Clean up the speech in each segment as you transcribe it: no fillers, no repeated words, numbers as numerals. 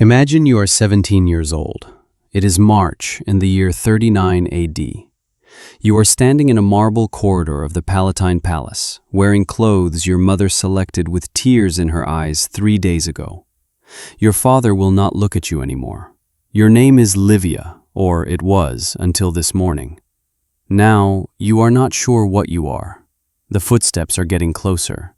Imagine you are 17 years old. It is March in the year 39 AD. You are standing in a marble corridor of the Palatine Palace, wearing clothes your mother selected with tears in her eyes 3 days ago. Your father will not look at you anymore. Your name is Livia, or it was until this morning. Now, you are not sure what you are. The footsteps are getting closer.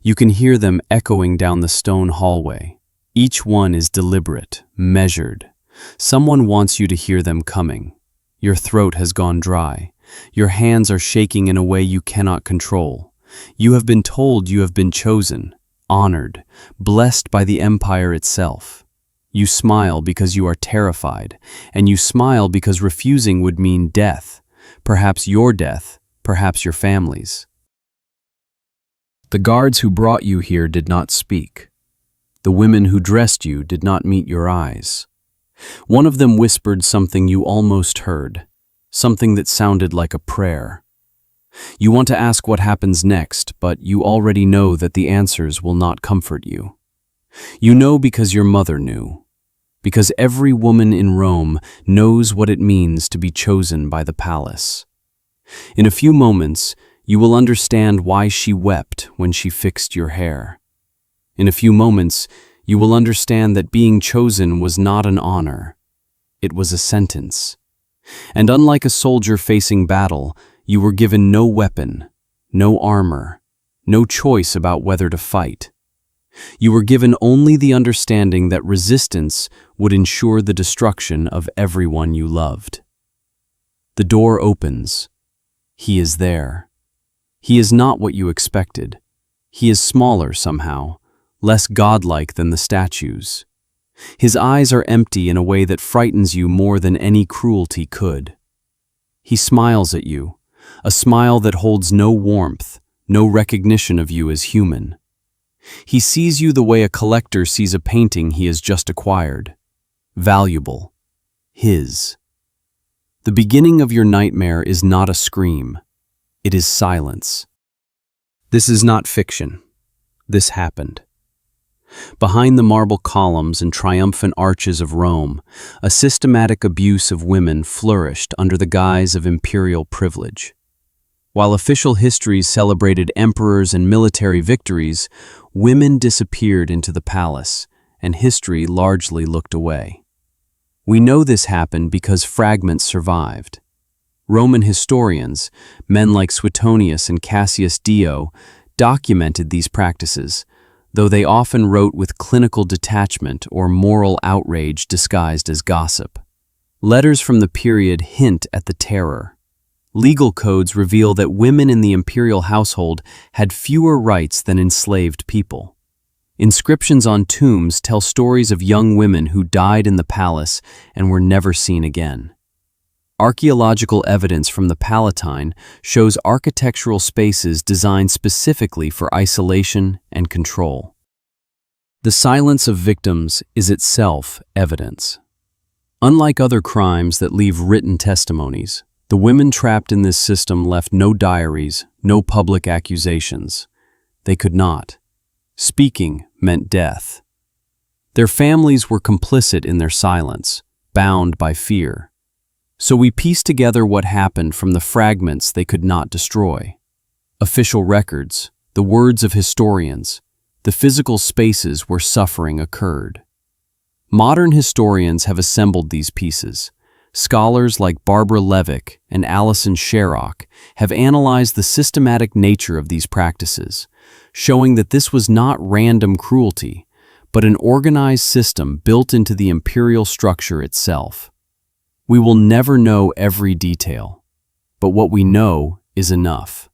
You can hear them echoing down the stone hallway. Each one is deliberate, measured. Someone wants you to hear them coming. Your throat has gone dry. Your hands are shaking in a way you cannot control. You have been told you have been chosen, honored, blessed by the empire itself. You smile because you are terrified, and you smile because refusing would mean death, perhaps your death, perhaps your family's. The guards who brought you here did not speak. The women who dressed you did not meet your eyes. One of them whispered something you almost heard, something that sounded like a prayer. You want to ask what happens next, but you already know that the answers will not comfort you. You know because your mother knew, because every woman in Rome knows what it means to be chosen by the palace. In a few moments, you will understand why she wept when she fixed your hair. In a few moments, you will understand that being chosen was not an honor. It was a sentence. And unlike a soldier facing battle, you were given no weapon, no armor, no choice about whether to fight. You were given only the understanding that resistance would ensure the destruction of everyone you loved. The door opens. He is there. He is not what you expected. He is smaller somehow, less godlike than the statues. His eyes are empty in a way that frightens you more than any cruelty could. He smiles at you, a smile that holds no warmth, no recognition of you as human. He sees you the way a collector sees a painting he has just acquired. Valuable. His. The beginning of your nightmare is not a scream. It is silence. This is not fiction. This happened. Behind the marble columns and triumphant arches of Rome, a systematic abuse of women flourished under the guise of imperial privilege. While official histories celebrated emperors and military victories, women disappeared into the palace, and history largely looked away. We know this happened because fragments survived. Roman historians, men like Suetonius and Cassius Dio, documented these practices, though they often wrote with clinical detachment or moral outrage disguised as gossip. Letters from the period hint at the terror. Legal codes reveal that women in the imperial household had fewer rights than enslaved people. Inscriptions on tombs tell stories of young women who died in the palace and were never seen again. Archaeological evidence from the Palatine shows architectural spaces designed specifically for isolation and control. The silence of victims is itself evidence. Unlike other crimes that leave written testimonies, the women trapped in this system left no diaries, no public accusations. They could not. Speaking meant death. Their families were complicit in their silence, bound by fear. So we piece together what happened from the fragments they could not destroy. Official records, the words of historians, the physical spaces where suffering occurred. Modern historians have assembled these pieces. Scholars like Barbara Levick and Alison Sherrock have analyzed the systematic nature of these practices, showing that this was not random cruelty, but an organized system built into the imperial structure itself. We will never know every detail, but what we know is enough.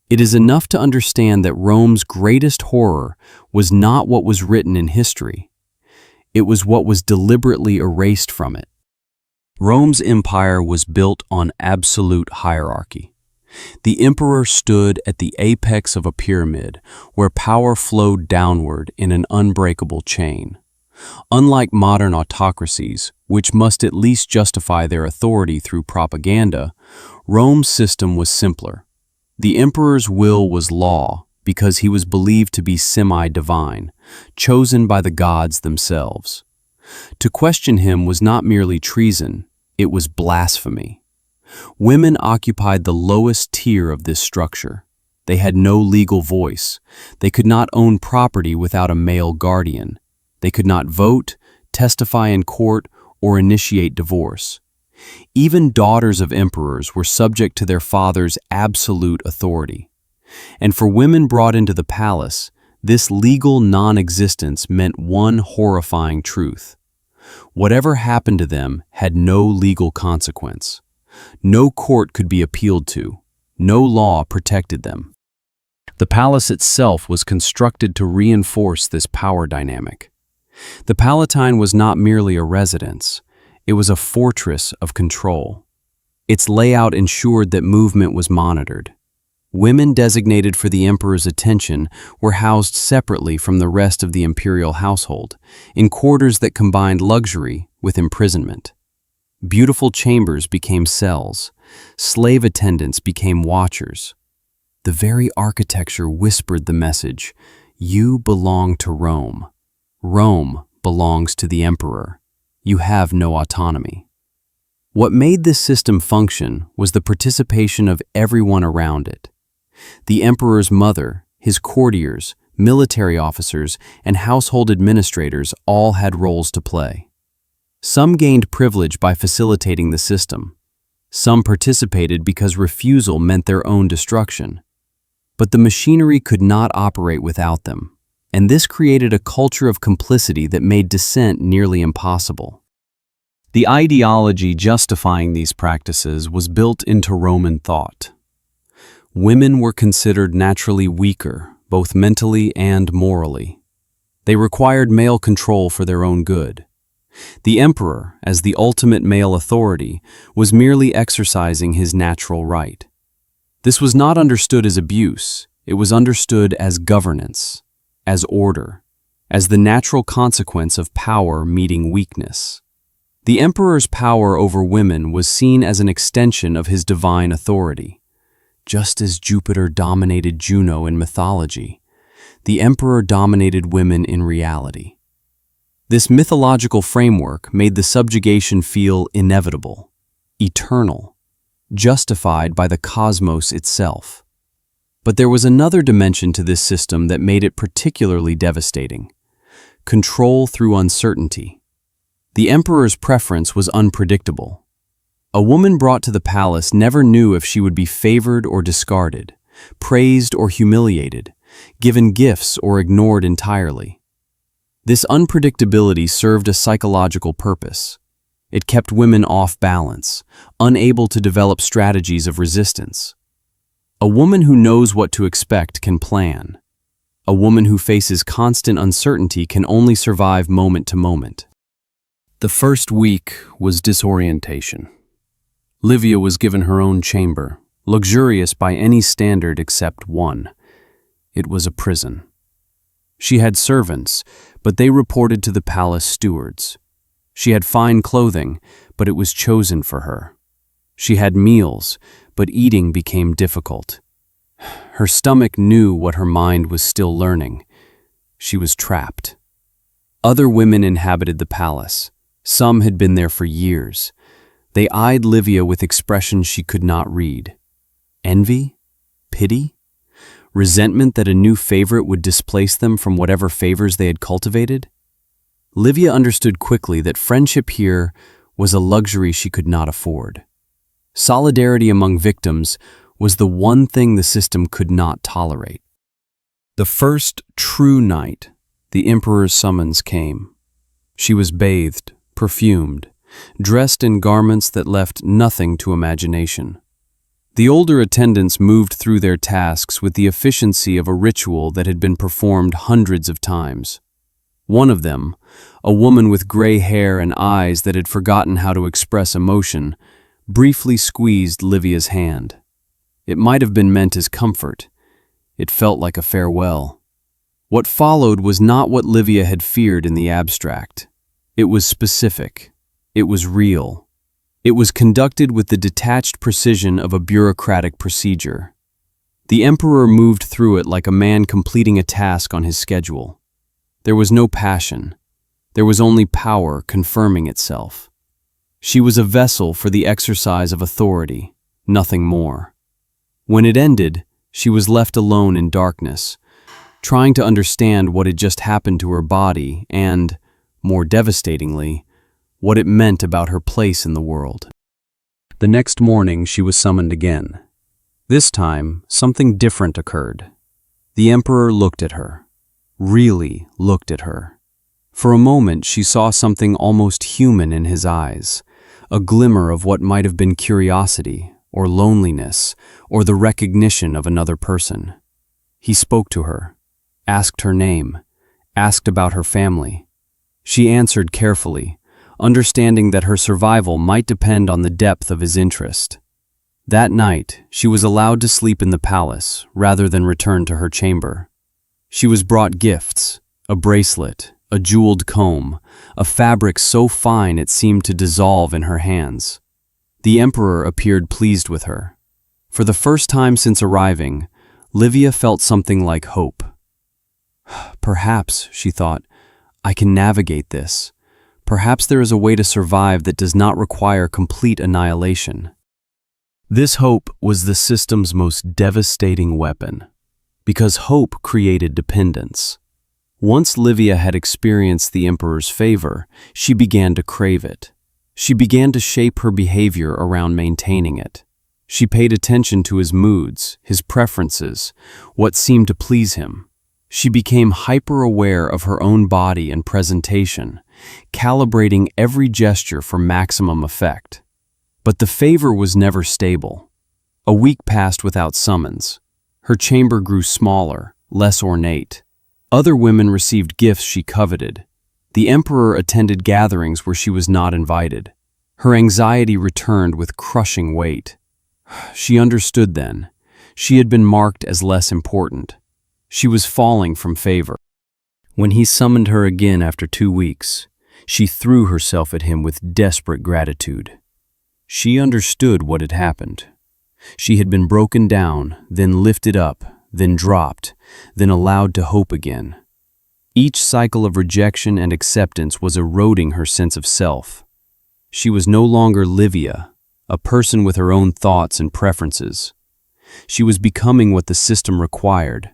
It is enough to understand that Rome's greatest horror was not what was written in history. It was what was deliberately erased from it. Rome's empire was built on absolute hierarchy. The emperor stood at the apex of a pyramid where power flowed downward in an unbreakable chain. Unlike modern autocracies, which must at least justify their authority through propaganda, Rome's system was simpler. The emperor's will was law because he was believed to be semi-divine, chosen by the gods themselves. To question him was not merely treason, it was blasphemy. Women occupied the lowest tier of this structure. They had no legal voice. They could not own property without a male guardian. They could not vote, testify in court, or initiate divorce. Even daughters of emperors were subject to their father's absolute authority. And for women brought into the palace, this legal non-existence meant one horrifying truth. Whatever happened to them had no legal consequence. No court could be appealed to. No law protected them. The palace itself was constructed to reinforce this power dynamic. The Palatine was not merely a residence, it was a fortress of control. Its layout ensured that movement was monitored. Women designated for the emperor's attention were housed separately from the rest of the imperial household, in quarters that combined luxury with imprisonment. Beautiful chambers became cells. Slave attendants became watchers. The very architecture whispered the message, "You belong to Rome. Rome belongs to the emperor. You have no autonomy." What made this system function was the participation of everyone around it. The emperor's mother, his courtiers, military officers, and household administrators all had roles to play. Some gained privilege by facilitating the system. Some participated because refusal meant their own destruction. But the machinery could not operate without them, and this created a culture of complicity that made dissent nearly impossible. The ideology justifying these practices was built into Roman thought. Women were considered naturally weaker, both mentally and morally. They required male control for their own good. The emperor, as the ultimate male authority, was merely exercising his natural right. This was not understood as abuse, it was understood as governance, as order, as the natural consequence of power meeting weakness. The emperor's power over women was seen as an extension of his divine authority. Just as Jupiter dominated Juno in mythology, the emperor dominated women in reality. This mythological framework made the subjugation feel inevitable, eternal, justified by the cosmos itself. But there was another dimension to this system that made it particularly devastating: control through uncertainty. The emperor's preference was unpredictable. A woman brought to the palace never knew if she would be favored or discarded, praised or humiliated, given gifts or ignored entirely. This unpredictability served a psychological purpose. It kept women off balance, unable to develop strategies of resistance. A woman who knows what to expect can plan. A woman who faces constant uncertainty can only survive moment to moment. The first week was disorientation. Livia was given her own chamber, luxurious by any standard except one. It was a prison. She had servants, but they reported to the palace stewards. She had fine clothing, but it was chosen for her. She had meals, but eating became difficult. Her stomach knew what her mind was still learning. She was trapped. Other women inhabited the palace. Some had been there for years. They eyed Livia with expressions she could not read. Envy? Pity? Resentment that a new favorite would displace them from whatever favors they had cultivated? Livia understood quickly that friendship here was a luxury she could not afford. Solidarity among victims was the one thing the system could not tolerate. The first true night, the emperor's summons came. She was bathed, perfumed, dressed in garments that left nothing to imagination. The older attendants moved through their tasks with the efficiency of a ritual that had been performed hundreds of times. One of them, a woman with gray hair and eyes that had forgotten how to express emotion, briefly squeezed Livia's hand. It might have been meant as comfort. It felt like a farewell. What followed was not what Livia had feared in the abstract. It was specific. It was real. It was conducted with the detached precision of a bureaucratic procedure. The emperor moved through it like a man completing a task on his schedule. There was no passion, There was only power confirming itself. She was a vessel for the exercise of authority, nothing more. When it ended, she was left alone in darkness, trying to understand what had just happened to her body and, more devastatingly, what it meant about her place in the world. The next morning, she was summoned again. This time, something different occurred. The emperor looked at her, really looked at her. For a moment, she saw something almost human in his eyes, a glimmer of what might have been curiosity, or loneliness, or the recognition of another person. He spoke to her, asked her name, asked about her family. She answered carefully, understanding that her survival might depend on the depth of his interest. That night, she was allowed to sleep in the palace rather than return to her chamber. She was brought gifts, a bracelet, a jeweled comb, a fabric so fine it seemed to dissolve in her hands. The emperor appeared pleased with her. For the first time since arriving, Livia felt something like hope. Perhaps, she thought, I can navigate this. Perhaps there is a way to survive that does not require complete annihilation. This hope was the system's most devastating weapon, because hope created dependence. Once Livia had experienced the emperor's favor, she began to crave it. She began to shape her behavior around maintaining it. She paid attention to his moods, his preferences, what seemed to please him. She became hyper-aware of her own body and presentation, calibrating every gesture for maximum effect. But the favor was never stable. A week passed without summons. Her chamber grew smaller, less ornate. Other women received gifts she coveted. The emperor attended gatherings where she was not invited. Her anxiety returned with crushing weight. She understood then. She had been marked as less important. She was falling from favor. When he summoned her again after 2 weeks, she threw herself at him with desperate gratitude. She understood what had happened. She had been broken down, then lifted up, then dropped, then allowed to hope again. Each cycle of rejection and acceptance was eroding her sense of self. She was no longer Livia, a person with her own thoughts and preferences. She was becoming what the system required,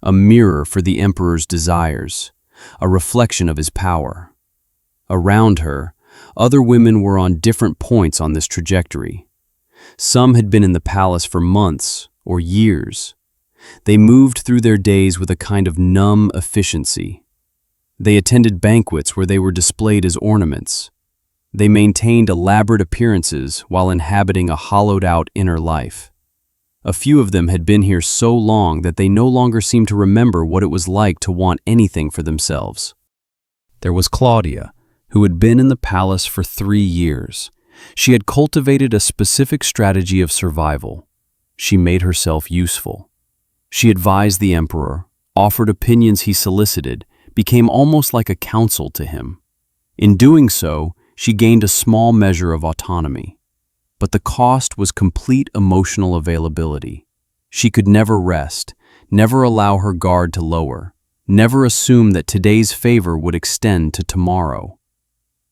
a mirror for the emperor's desires, a reflection of his power. Around her, other women were on different points on this trajectory. Some had been in the palace for months or years. They moved through their days with a kind of numb efficiency. They attended banquets where they were displayed as ornaments. They maintained elaborate appearances while inhabiting a hollowed-out inner life. A few of them had been here so long that they no longer seemed to remember what it was like to want anything for themselves. There was Claudia, who had been in the palace for 3 years. She had cultivated a specific strategy of survival. She made herself useful. She advised the emperor, offered opinions he solicited, became almost like a counsel to him. In doing so, she gained a small measure of autonomy. But the cost was complete emotional availability. She could never rest, never allow her guard to lower, never assume that today's favor would extend to tomorrow.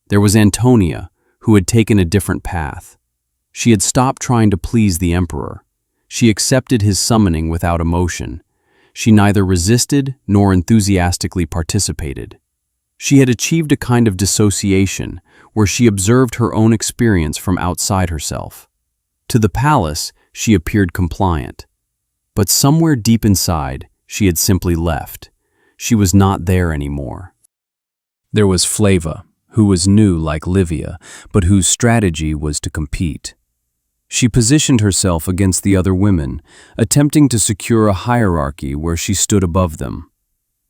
There was Antonia, who had taken a different path. She had stopped trying to please the emperor. She accepted his summoning without emotion. She neither resisted nor enthusiastically participated. She had achieved a kind of dissociation where she observed her own experience from outside herself. To the palace, she appeared compliant. But somewhere deep inside, she had simply left. She was not there anymore. There was Flava, who was new like Livia, but whose strategy was to compete. She positioned herself against the other women, attempting to secure a hierarchy where she stood above them.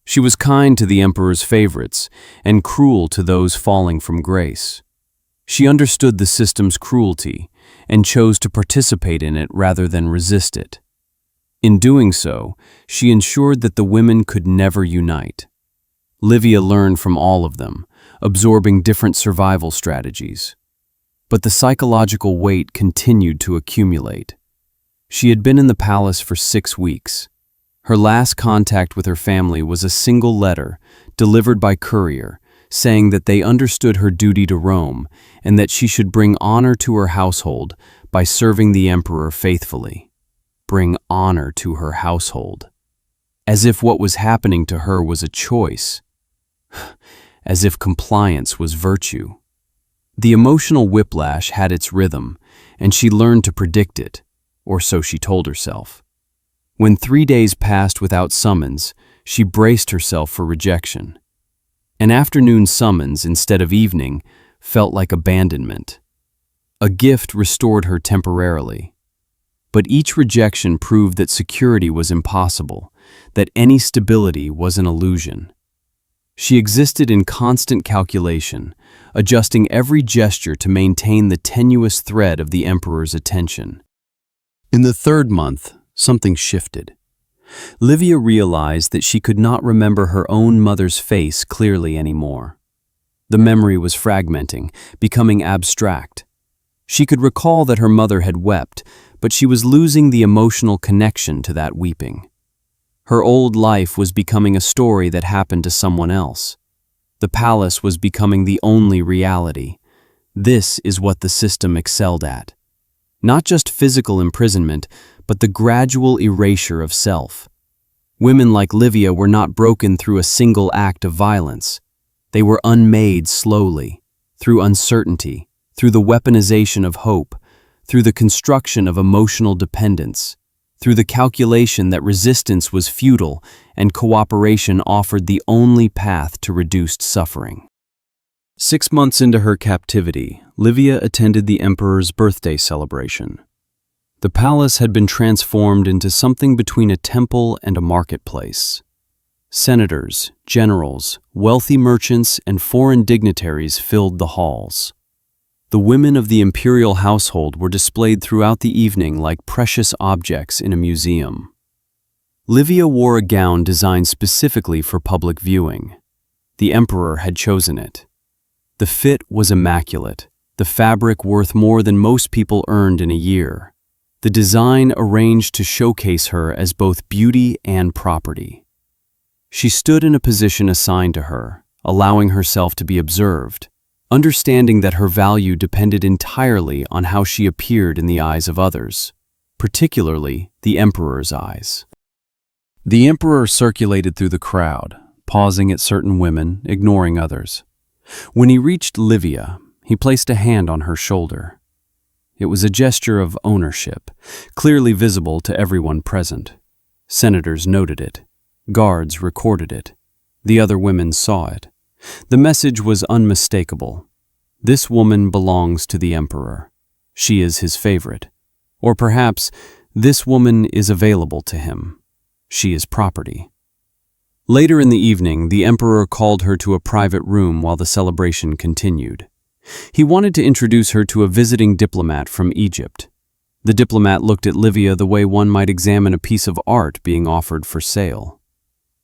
She was kind to the emperor's favorites and cruel to those falling from grace. She understood the system's cruelty and chose to participate in it rather than resist it. In doing so, she ensured that the women could never unite. Livia learned from all of them, absorbing different survival strategies. But the psychological weight continued to accumulate. She had been in the palace for 6 weeks. Her last contact with her family was a single letter, delivered by courier, saying that they understood her duty to Rome and that she should bring honor to her household by serving the emperor faithfully. Bring honor to her household. As if what was happening to her was a choice. As if compliance was virtue. The emotional whiplash had its rhythm, and she learned to predict it, or so she told herself. When 3 days passed without summons, she braced herself for rejection. An afternoon summons instead of evening felt like abandonment. A gift restored her temporarily. But each rejection proved that security was impossible, that any stability was an illusion. She existed in constant calculation, adjusting every gesture to maintain the tenuous thread of the emperor's attention. In the 3rd month, something shifted. Livia realized that she could not remember her own mother's face clearly anymore. The memory was fragmenting, becoming abstract. She could recall that her mother had wept, but she was losing the emotional connection to that weeping. Her old life was becoming a story that happened to someone else. The palace was becoming the only reality. This is what the system excelled at. Not just physical imprisonment, but the gradual erasure of self. Women like Livia were not broken through a single act of violence. They were unmade slowly, through uncertainty, through the weaponization of hope, through the construction of emotional dependence, through the calculation that resistance was futile and cooperation offered the only path to reduced suffering. 6 months into her captivity, Livia attended the emperor's birthday celebration. The palace had been transformed into something between a temple and a marketplace. Senators, generals, wealthy merchants, and foreign dignitaries filled the halls. The women of the imperial household were displayed throughout the evening like precious objects in a museum. Livia wore a gown designed specifically for public viewing. The emperor had chosen it. The fit was immaculate, the fabric worth more than most people earned in a year. The design arranged to showcase her as both beauty and property. She stood in a position assigned to her, allowing herself to be observed, understanding that her value depended entirely on how she appeared in the eyes of others, particularly the emperor's eyes. The emperor circulated through the crowd, pausing at certain women, ignoring others. When he reached Livia, he placed a hand on her shoulder. It was a gesture of ownership, clearly visible to everyone present. Senators noted it. Guards recorded it. The other women saw it. The message was unmistakable. This woman belongs to the emperor. She is his favorite. Or perhaps, this woman is available to him. She is property. Later in the evening, the emperor called her to a private room while the celebration continued. He wanted to introduce her to a visiting diplomat from Egypt. The diplomat looked at Livia the way one might examine a piece of art being offered for sale.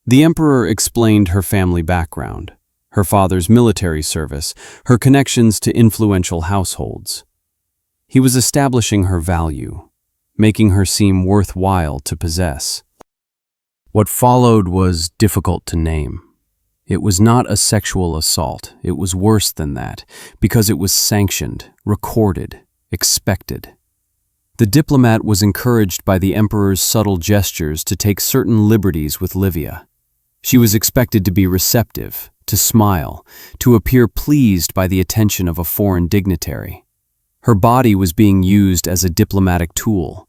The emperor explained her family background, her father's military service, her connections to influential households. He was establishing her value, making her seem worthwhile to possess. What followed was difficult to name. It was not a sexual assault. It was worse than that, because it was sanctioned, recorded, expected. The diplomat was encouraged by the emperor's subtle gestures to take certain liberties with Livia. She was expected to be receptive, to smile, to appear pleased by the attention of a foreign dignitary. Her body was being used as a diplomatic tool.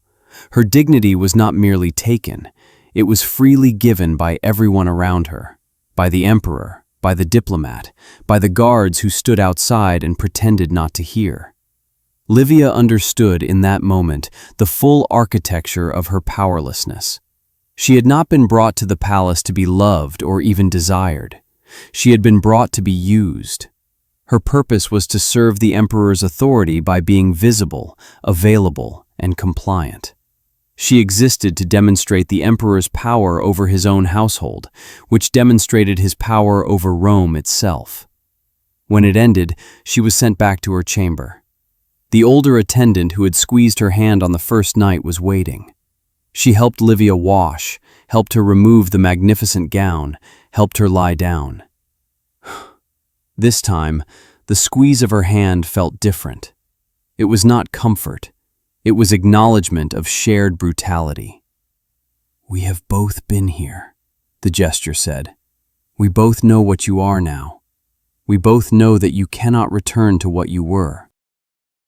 Her dignity was not merely taken, it was freely given by everyone around her. By the emperor, by the diplomat, by the guards who stood outside and pretended not to hear. Livia understood in that moment the full architecture of her powerlessness. She had not been brought to the palace to be loved or even desired. She had been brought to be used. Her purpose was to serve the emperor's authority by being visible, available, and compliant. She existed to demonstrate the emperor's power over his own household, which demonstrated his power over Rome itself. When it ended, she was sent back to her chamber. The older attendant who had squeezed her hand on the first night was waiting. She helped Livia wash, helped her remove the magnificent gown, helped her lie down. This time, the squeeze of her hand felt different. It was not comfort. It was acknowledgement of shared brutality. "We have both been here," the gesture said. "We both know what you are now. We both know that you cannot return to what you were."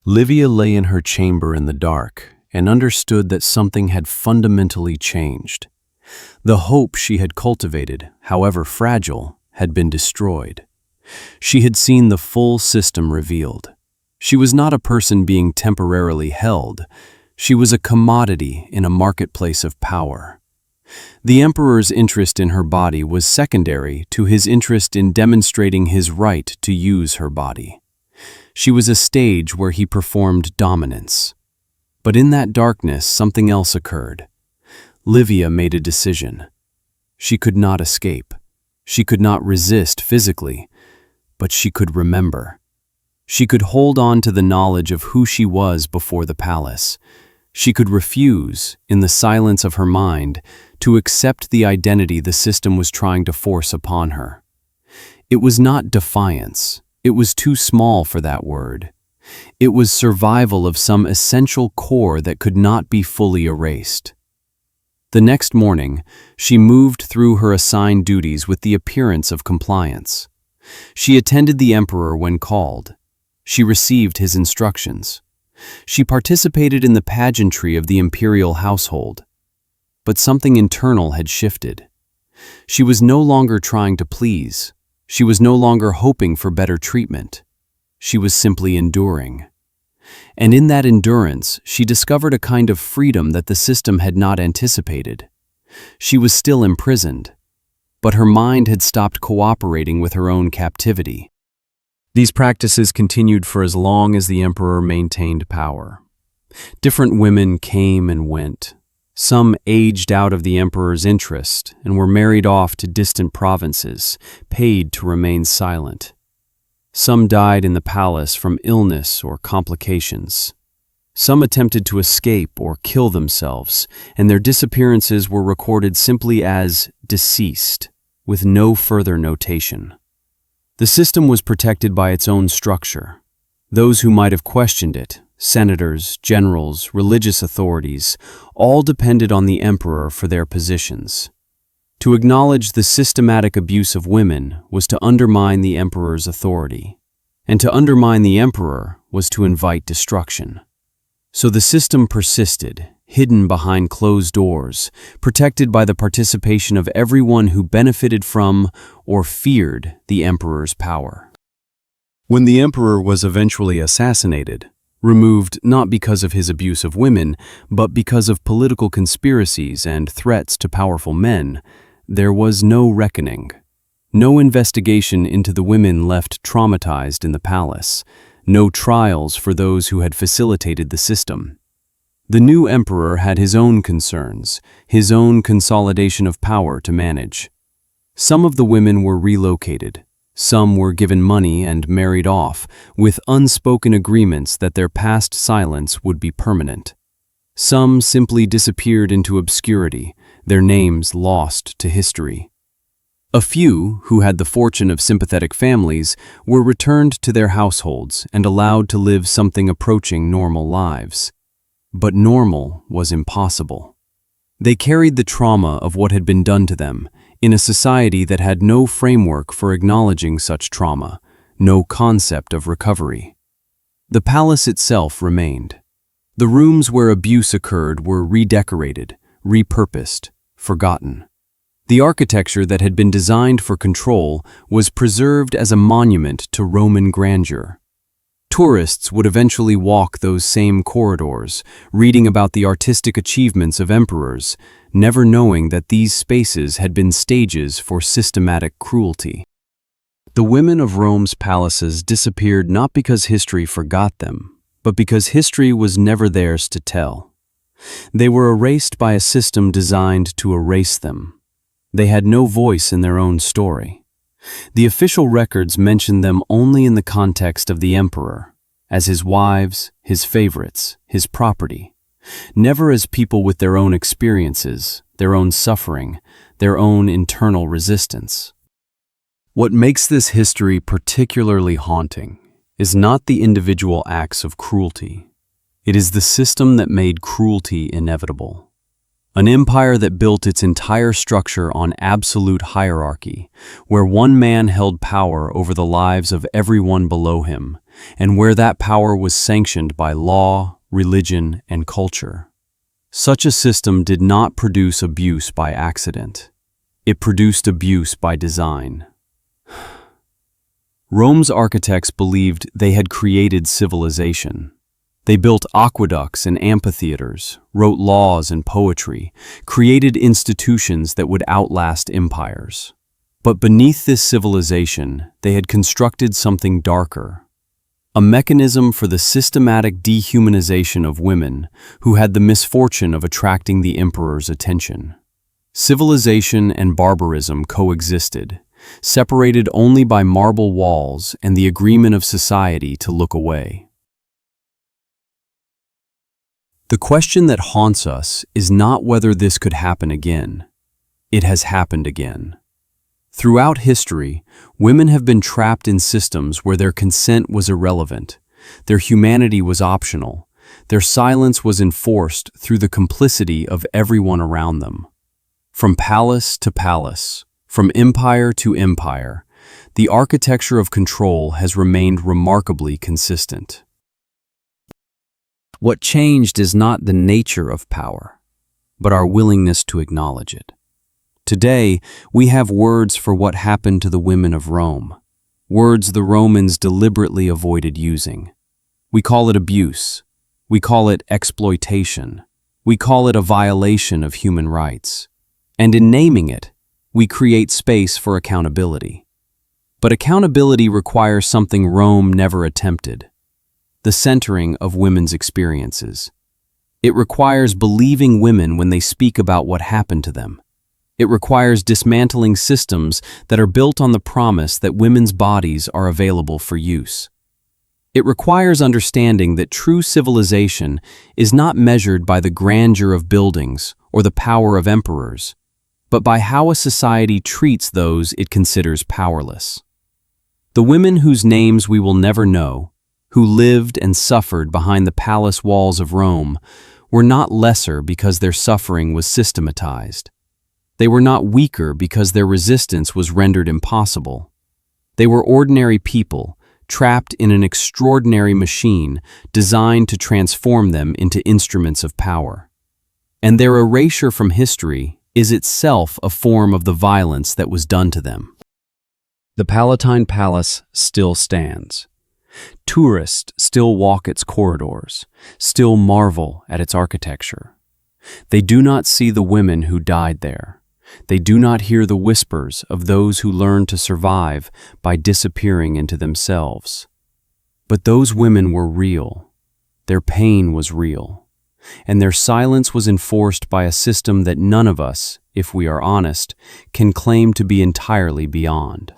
Livia lay in her chamber in the dark and understood that something had fundamentally changed. The hope she had cultivated, however fragile, had been destroyed. She had seen the full system revealed. She was not a person being temporarily held. She was a commodity in a marketplace of power. The emperor's interest in her body was secondary to his interest in demonstrating his right to use her body. She was a stage where he performed dominance. But in that darkness, something else occurred. Livia made a decision. She could not escape. She could not resist physically, but she could remember. She could hold on to the knowledge of who she was before the palace. She could refuse, in the silence of her mind, to accept the identity the system was trying to force upon her. It was not defiance. It was too small for that word. It was survival of some essential core that could not be fully erased. The next morning, she moved through her assigned duties with the appearance of compliance. She attended the emperor when called. She received his instructions. She participated in the pageantry of the imperial household. But something internal had shifted. She was no longer trying to please. She was no longer hoping for better treatment. She was simply enduring. And in that endurance, she discovered a kind of freedom that the system had not anticipated. She was still imprisoned, but her mind had stopped cooperating with her own captivity. These practices continued for as long as the emperor maintained power. Different women came and went. Some aged out of the emperor's interest and were married off to distant provinces, paid to remain silent. Some died in the palace from illness or complications. Some attempted to escape or kill themselves, and their disappearances were recorded simply as deceased, with no further notation. The system was protected by its own structure. Those who might have questioned it, senators, generals, religious authorities, all depended on the emperor for their positions. To acknowledge the systematic abuse of women was to undermine the emperor's authority, and to undermine the emperor was to invite destruction. So the system persisted, hidden behind closed doors, protected by the participation of everyone who benefited from or feared the emperor's power. When the emperor was eventually assassinated, removed not because of his abuse of women, but because of political conspiracies and threats to powerful men, there was no reckoning. No investigation into the women left traumatized in the palace. No trials for those who had facilitated the system. The new emperor had his own concerns, his own consolidation of power to manage. Some of the women were relocated. Some were given money and married off, with unspoken agreements that their past silence would be permanent. Some simply disappeared into obscurity, their names lost to history. A few, who had the fortune of sympathetic families, were returned to their households and allowed to live something approaching normal lives. But normal was impossible. They carried the trauma of what had been done to them in a society that had no framework for acknowledging such trauma, no concept of recovery. The palace itself remained. The rooms where abuse occurred were redecorated, repurposed, forgotten. The architecture that had been designed for control was preserved as a monument to Roman grandeur. Tourists would eventually walk those same corridors, reading about the artistic achievements of emperors, never knowing that these spaces had been stages for systematic cruelty. The women of Rome's palaces disappeared not because history forgot them, but because history was never theirs to tell. They were erased by a system designed to erase them. They had no voice in their own story. The official records mention them only in the context of the emperor, as his wives, his favorites, his property, never as people with their own experiences, their own suffering, their own internal resistance. What makes this history particularly haunting is not the individual acts of cruelty. It is the system that made cruelty inevitable. An empire that built its entire structure on absolute hierarchy, where one man held power over the lives of everyone below him, and where that power was sanctioned by law, religion, and culture. Such a system did not produce abuse by accident. It produced abuse by design. Rome's architects believed they had created civilization. They built aqueducts and amphitheaters, wrote laws and poetry, created institutions that would outlast empires. But beneath this civilization, they had constructed something darker. A mechanism for the systematic dehumanization of women who had the misfortune of attracting the emperor's attention. Civilization and barbarism coexisted, separated only by marble walls and the agreement of society to look away. The question that haunts us is not whether this could happen again. It has happened again. Throughout history, women have been trapped in systems where their consent was irrelevant, their humanity was optional, their silence was enforced through the complicity of everyone around them. From palace to palace, from empire to empire, the architecture of control has remained remarkably consistent. What changed is not the nature of power, but our willingness to acknowledge it. Today, we have words for what happened to the women of Rome, words the Romans deliberately avoided using. We call it abuse. We call it exploitation. We call it a violation of human rights. And in naming it, we create space for accountability. But accountability requires something Rome never attempted: the centering of women's experiences. It requires believing women when they speak about what happened to them. It requires dismantling systems that are built on the promise that women's bodies are available for use. It requires understanding that true civilization is not measured by the grandeur of buildings or the power of emperors, but by how a society treats those it considers powerless. The women whose names we will never know, who lived and suffered behind the palace walls of Rome, were not lesser because their suffering was systematized. They were not weaker because their resistance was rendered impossible. They were ordinary people, trapped in an extraordinary machine designed to transform them into instruments of power. And their erasure from history is itself a form of the violence that was done to them. The Palatine Palace still stands. Tourists still walk its corridors, still marvel at its architecture. They do not see the women who died there. They do not hear the whispers of those who learned to survive by disappearing into themselves. But those women were real. Their pain was real. And their silence was enforced by a system that none of us, if we are honest, can claim to be entirely beyond.